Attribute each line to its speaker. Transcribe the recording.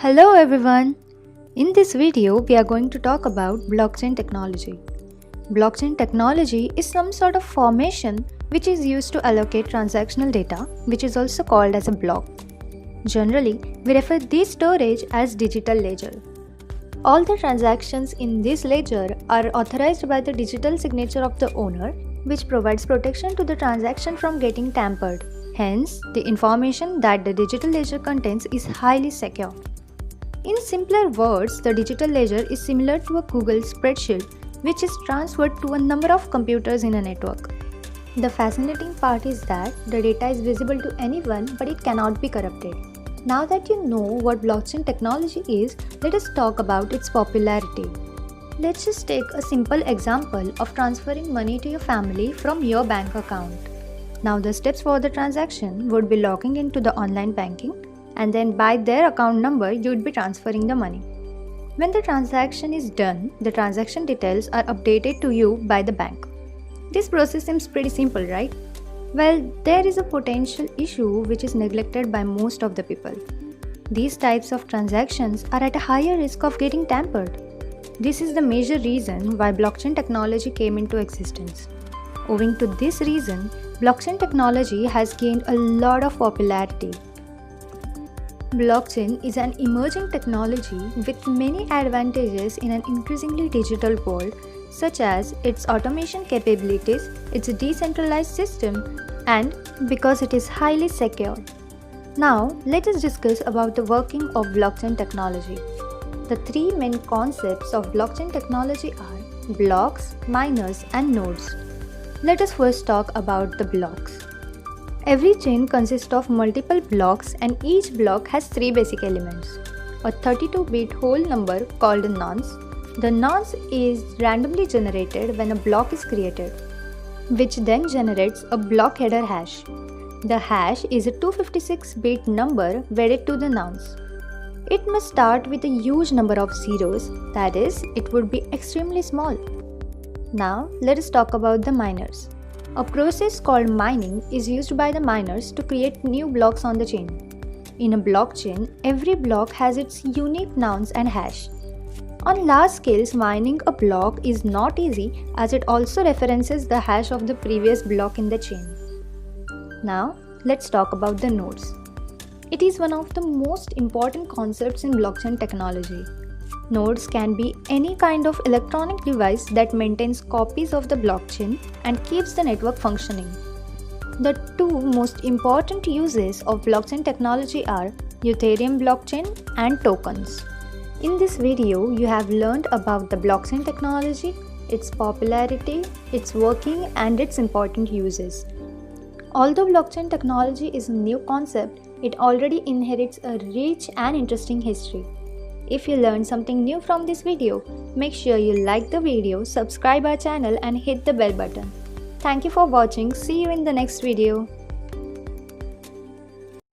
Speaker 1: Hello everyone! In this video, we are going to talk about blockchain technology. Blockchain technology is some sort of formation which is used to allocate transactional data, which is also called as a block. Generally, we refer this storage as digital ledger. All the transactions in this ledger are authorized by the digital signature of the owner, which provides protection to the transaction from getting tampered. Hence, the information that the digital ledger contains is highly secure. In simpler words, the digital ledger is similar to a Google spreadsheet which is transferred to a number of computers in a network. The fascinating part is that the data is visible to anyone but it cannot be corrupted. Now that you know what blockchain technology is, let us talk about its popularity. Let's just take a simple example of transferring money to your family from your bank account. Now the steps for the transaction would be logging into the online banking, and then by their account number you would be transferring the money. When the transaction is done, the transaction details are updated to you by the bank. This process seems pretty simple, right? Well, there is a potential issue which is neglected by most of the people. These types of transactions are at a higher risk of getting tampered. This is the major reason why blockchain technology came into existence. Owing to this reason, blockchain technology has gained a lot of popularity. Blockchain is an emerging technology with many advantages in an increasingly digital world, such as its automation capabilities, its decentralized system, and because it is highly secure. Now, let us discuss about the working of blockchain technology. The three main concepts of blockchain technology are blocks, miners, and nodes. Let us first talk about the blocks. Every chain consists of multiple blocks and each block has three basic elements. A 32-bit whole number called a nonce. The nonce is randomly generated when a block is created, which then generates a block header hash. The hash is a 256-bit number wedded to the nonce. It must start with a huge number of zeros, that is, it would be extremely small. Now, let us talk about the miners. A process called mining is used by the miners to create new blocks on the chain. In a blockchain, every block has its unique nonce and hash. On large scales, mining a block is not easy as it also references the hash of the previous block in the chain. Now, let's talk about the nodes. It is one of the most important concepts in blockchain technology. Nodes can be any kind of electronic device that maintains copies of the blockchain and keeps the network functioning. The two most important uses of blockchain technology are Ethereum blockchain and tokens. In this video, you have learned about the blockchain technology, its popularity, its working, and its important uses. Although blockchain technology is a new concept, it already inherits a rich and interesting history. If you learned something new from this video, make sure you like the video, subscribe our channel and hit the bell button. Thank you for watching. See you in the next video.